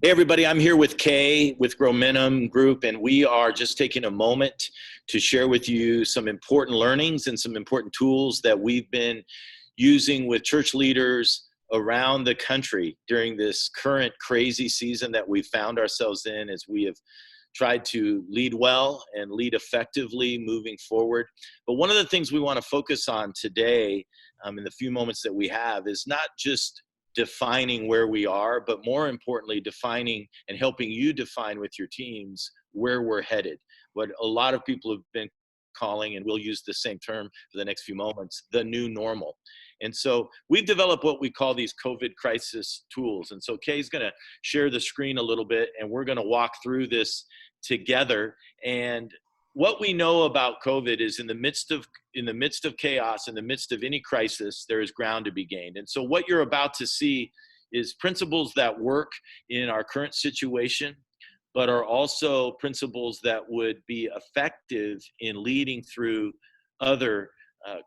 Hey everybody, I'm here with Kay with Growmentum Group, and we are just taking a moment to share with you some important learnings and some important tools that we've been using with church leaders around the country during this current crazy season that we found ourselves in as we have tried to lead well and lead effectively moving forward. But one of the things we want to focus on today, in the few moments that we have, is not just defining where we are, but more importantly, defining and helping you define with your teams where we're headed. What a lot of people have been calling, and we'll use the same term for the next few moments, the new normal. And so we've developed what we call these COVID crisis tools. And so Kay's going to share the screen a little bit, and we're going to walk through this together. And what we know about COVID is in the midst of chaos, in the midst of any crisis, there is ground to be gained. And so what you're about to see is principles that work in our current situation, but are also principles that would be effective in leading through other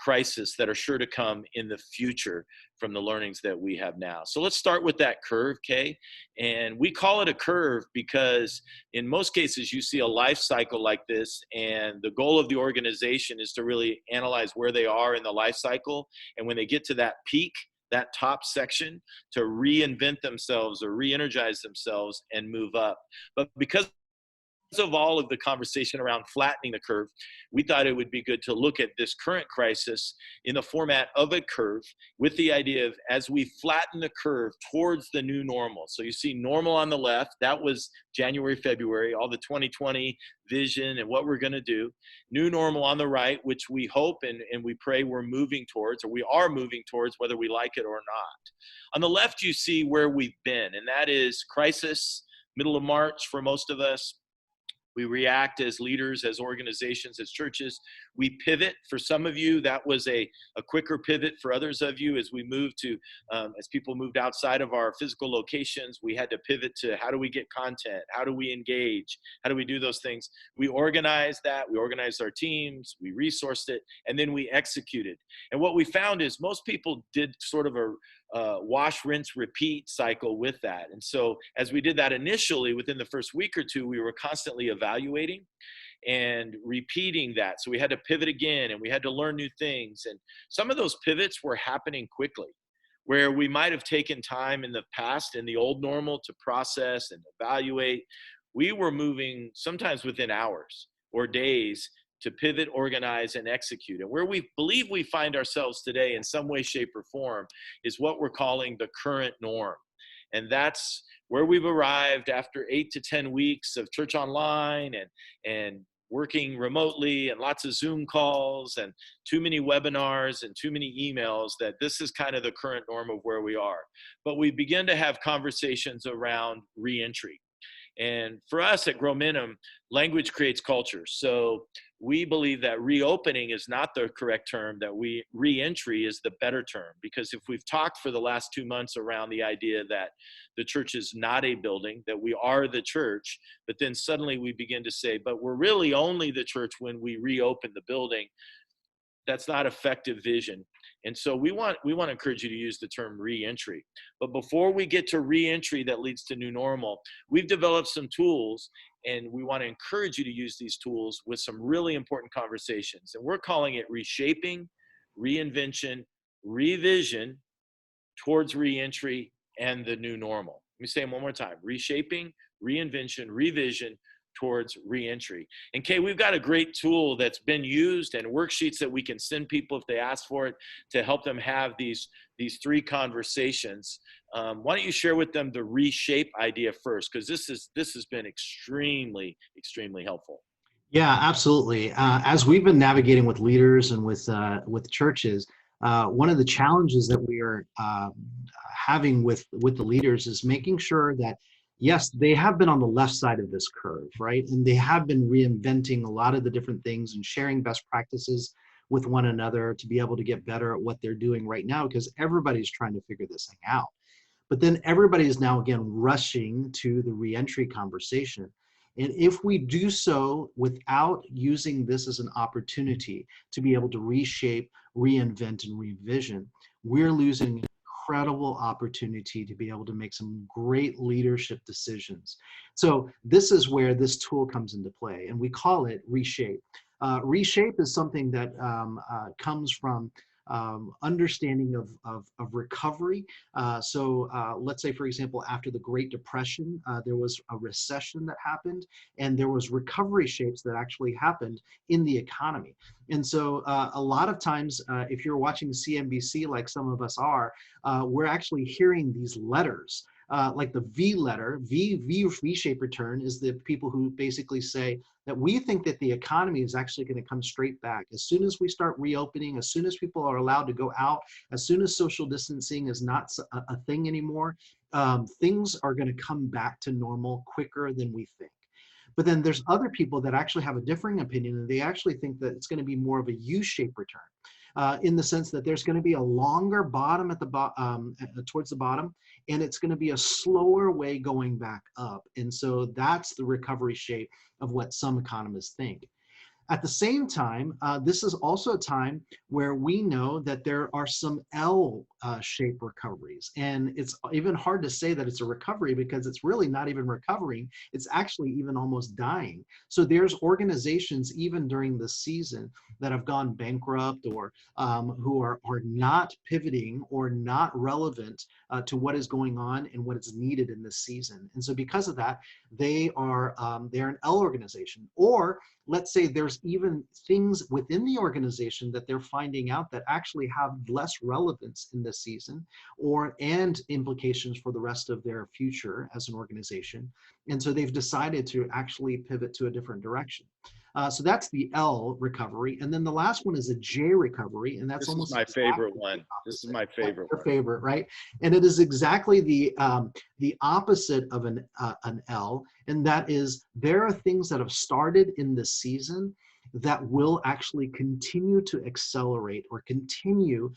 crises that are sure to come in the future from the learnings that we have now. So let's start with that curve, Kay. And we call it a curve because in most cases you see a life cycle like this, and the goal of the organization is to really analyze where they are in the life cycle. And when they get to that peak, that top section, to reinvent themselves or re-energize themselves and move up. But because of all of the conversation around flattening the curve, we thought it would be good to look at this current crisis in the format of a curve, with the idea of as we flatten the curve towards the new normal. So you see normal on the left, that was January, February, all the 2020 vision and what we're going to do. New normal on the right, which we hope and we pray we're moving towards, or we are moving towards, whether we like it or not. On the left, you see where we've been, and that is crisis, middle of March for most of us. We react as leaders, as organizations, as churches. We pivot. For some of you, that was a quicker pivot. For others of you, as we moved to, as people moved outside of our physical locations, we had to pivot to how do we get content? How do we engage? How do we do those things? We organized that. We organized our teams. We resourced it, and then we executed. And what we found is most people did sort of a wash, rinse, repeat cycle with that. And so as we did that initially, within the first week or two, we were constantly evaluating and repeating that. So we had to pivot again, and we had to learn new things. And some of those pivots were happening quickly, where we might have taken time in the past, in the old normal, to process and evaluate. We were moving sometimes within hours or days to pivot, organize, and execute. And where we believe we find ourselves today in some way, shape, or form is what we're calling the current norm. And that's where we've arrived after 8 to 10 weeks of church online and working remotely and lots of Zoom calls and too many webinars and too many emails, that this is kind of the current norm of where we are. But we begin to have conversations around reentry. And for us at Growmentum, language creates culture. So we believe that reopening is not the correct term, that re-entry is the better term. Because if we've talked for the last 2 months around the idea that the church is not a building, that we are the church, but then suddenly we begin to say, but we're really only the church when we reopen the building, that's not effective vision. And so we want to encourage you to use the term re-entry. But before we get to re-entry that leads to new normal, we've developed some tools, and we want to encourage you to use these tools with some really important conversations. And we're calling it reshaping, reinvention, revision towards re-entry and the new normal. Let me say them one more time: reshaping, reinvention, revision towards reentry. And Kay, we've got a great tool that's been used and worksheets that we can send people if they ask for it, to help them have these three conversations. Why don't you share with them the reshape idea first? Because this has been extremely, extremely helpful. Yeah, absolutely. As we've been navigating with leaders and with churches, one of the challenges that we are having with the leaders is making sure that, yes, they have been on the left side of this curve, right? And they have been reinventing a lot of the different things and sharing best practices with one another to be able to get better at what they're doing right now, because everybody's trying to figure this thing out. But then everybody is now again rushing to the reentry conversation. And if we do so without using this as an opportunity to be able to reshape, reinvent, and revision, we're losing incredible opportunity to be able to make some great leadership decisions. So this is where this tool comes into play, and we call it Reshape. Reshape is something that comes from understanding of recovery. Let's say, for example, after the Great Depression, there was a recession that happened, and there was recovery shapes that actually happened in the economy. And so a lot of times, if you're watching CNBC like some of us are, we're actually hearing these letters. Like the V letter, V-shape return is the people who basically say that we think that the economy is actually going to come straight back. As soon as we start reopening, as soon as people are allowed to go out, as soon as social distancing is not a thing anymore, things are going to come back to normal quicker than we think. But then there's other people that actually have a differing opinion, and they actually think that it's going to be more of a U-shaped return. In the sense that there's going to be a longer bottom at the towards the bottom, and it's going to be a slower way going back up. And so that's the recovery shape of what some economists think. At the same time, this is also a time where we know that there are some L-shaped recoveries. And it's even hard to say that it's a recovery because it's really not even recovering. It's actually even almost dying. So there's organizations even during the season that have gone bankrupt or who are not pivoting or not relevant to what is going on and what is needed in this season. And so because of that, they're an L organization. Or let's say there's even things within the organization that they're finding out that actually have less relevance in this season and implications for the rest of their future as an organization. And so they've decided to actually pivot to a different direction. So that's the L recovery. And then the last one is a J recovery. And that's almost my favorite one. This is my favorite one. Your favorite, right? And it is exactly the opposite of an L. And that is there are things that have started in this season that will actually continue to accelerate or continue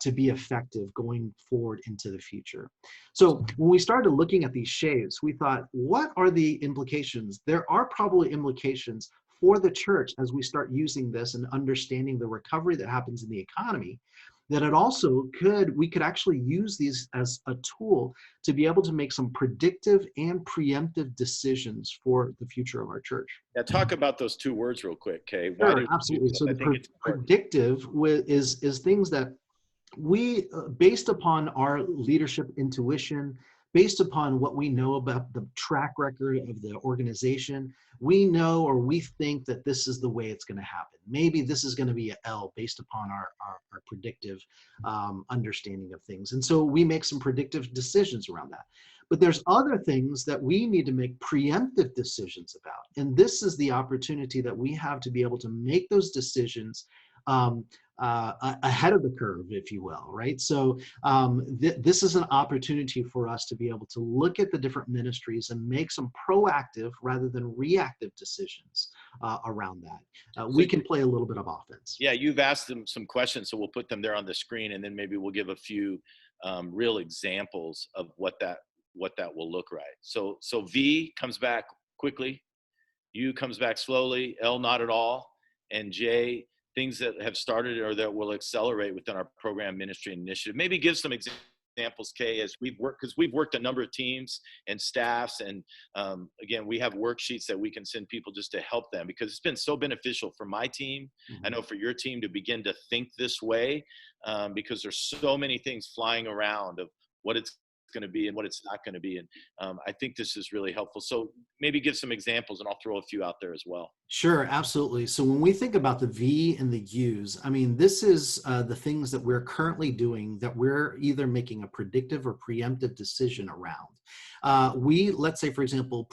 to be effective going forward into the future. So when we started looking at these shapes, we thought, what are the implications? There are probably implications for the church as we start using this and understanding the recovery that happens in the economy, that it also we could actually use these as a tool to be able to make some predictive and preemptive decisions for the future of our church. Now, talk about those two words real quick, Kay. Sure, absolutely. So the predictive is things that we, based upon our leadership intuition, based upon what we know about the track record of the organization, we know or we think that this is the way it's going to happen. Maybe this is going to be an L based upon our predictive understanding of things. And so we make some predictive decisions around that. But there's other things that we need to make preemptive decisions about. And this is the opportunity that we have to be able to make those decisions ahead of the curve, if you will, right? So this is an opportunity for us to be able to look at the different ministries and make some proactive rather than reactive decisions around that. We can play a little bit of offense. Yeah, you've asked them some questions, so we'll put them there on the screen, and then maybe we'll give a few real examples of what that will look like. So V comes back quickly, U comes back slowly, L not at all, and J, things that have started or that will accelerate within our program ministry initiative. Maybe give some examples, Kay, as we've worked a number of teams and staffs. And again, we have worksheets that we can send people just to help them, because it's been so beneficial for my team. Mm-hmm. I know for your team to begin to think this way, because there's so many things flying around of what it's going to be and what it's not going to be. And I think this is really helpful. So maybe give some examples, and I'll throw a few out there as well. Sure, absolutely. So when we think about the V and the U's, I mean, this is the things that we're currently doing that we're either making a predictive or preemptive decision around. Let's say, for example,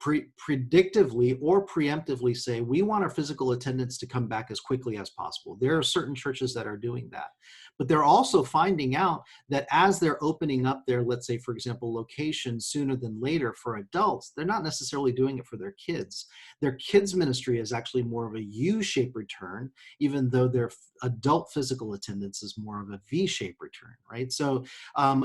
predictively or preemptively say, we want our physical attendance to come back as quickly as possible. There are certain churches that are doing that. But they're also finding out that as they're opening up their, let's say, for example, locations sooner than later for adults, they're not necessarily doing it for their kids. Their kids ministry is actually more of a U-shaped return, even though their adult physical attendance is more of a V-shaped return, right? So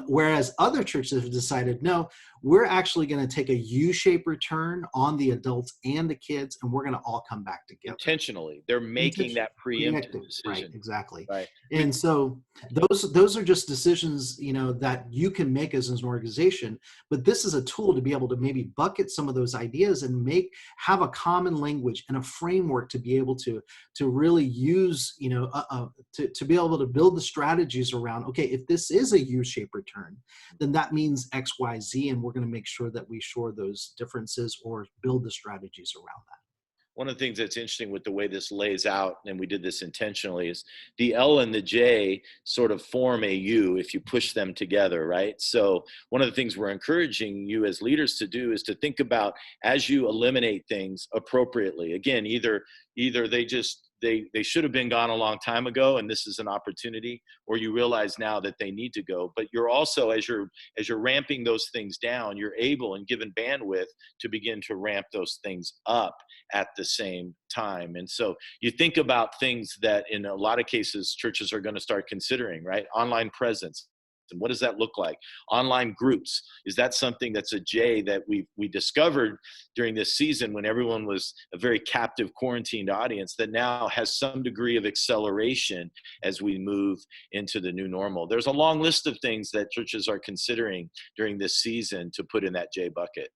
whereas other churches have decided, no, we're actually going to take a U-shaped return on the adults and the kids, and we're going to all come back together. Intentionally. They're making that preemptive decision. Right, exactly. Right. And so those are just decisions, that you can make as an organization. But this is a tool to be able to maybe bucket some of those ideas and have a common language and a framework to be able to really use, to be able to build the strategies around, okay, if this is a U-shaped return, then that means X, Y, Z, and we're going to make sure that we shore those differences or build the strategies around that. One of the things that's interesting with the way this lays out, and we did this intentionally, is the L and the J sort of form a U if you push them together, right? So one of the things we're encouraging you as leaders to do is to think about, as you eliminate things appropriately. Again, either they should have been gone a long time ago and this is an opportunity, or you realize now that they need to go. But you're also, as you're ramping those things down, you're able and given bandwidth to begin to ramp those things up at the same time. And so you think about things that in a lot of cases churches are going to start considering, right? Online presence. And what does that look like? Online groups. Is that something that's a J that we discovered during this season when everyone was a very captive quarantined audience that now has some degree of acceleration as we move into the new normal? There's a long list of things that churches are considering during this season to put in that J bucket.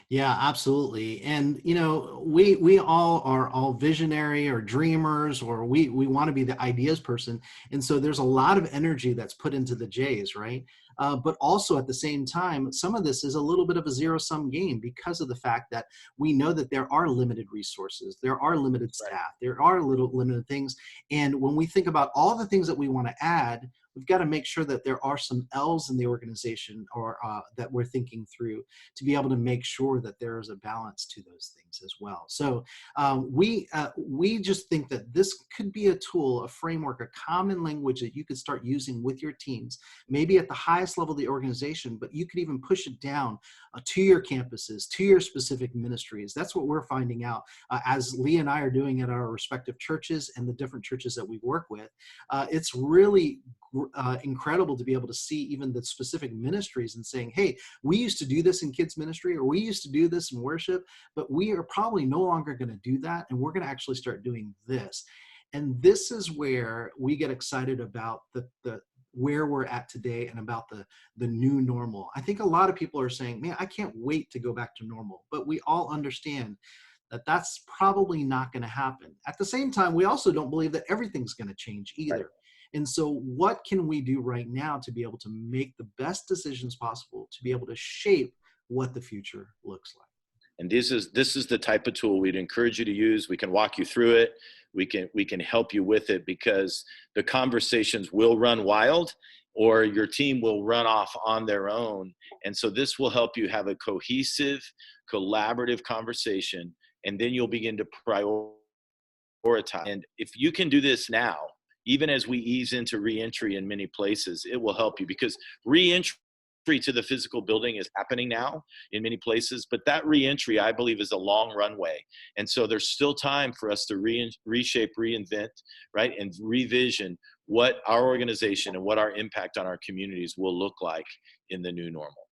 Yeah, absolutely. And we all are all visionary or dreamers, or we want to be the ideas person. And so there's a lot of energy that's put into the J's, right? But also at the same time, some of this is a little bit of a zero-sum game because of the fact that we know that there are limited resources, there are limited staff, there are limited things. And when we think about all the things that we want to add, we've got to make sure that there are some L's in the organization, or that we're thinking through, to be able to make sure that there is a balance to those things as well. So we just think that this could be a tool, a framework, a common language that you could start using with your teams, maybe at the highest level of the organization, but you could even push it down to your campuses, to your specific ministries. That's what we're finding out as Lee and I are doing at our respective churches and the different churches that we work with. It's really incredible to be able to see even the specific ministries and saying, hey, we used to do this in kids ministry, or we used to do this in worship, but we are probably no longer going to do that, and we're going to actually start doing this. And this is where we get excited about the where we're at today and about the new normal. I think a lot of people are saying, man, I can't wait to go back to normal, but we all understand that that's probably not going to happen. At the same time, we also don't believe that everything's going to change either. Right. And so what can we do right now to be able to make the best decisions possible, to be able to shape what the future looks like? And this is the type of tool we'd encourage you to use. We can walk you through it. We can help you with it, because the conversations will run wild, or your team will run off on their own. And so this will help you have a cohesive, collaborative conversation, and then you'll begin to prioritize. And if you can do this now, even as we ease into reentry in many places, it will help you, because reentry to the physical building is happening now in many places, but that reentry, I believe, is a long runway. And so there's still time for us to reshape, reinvent, right, and revision what our organization and what our impact on our communities will look like in the new normal.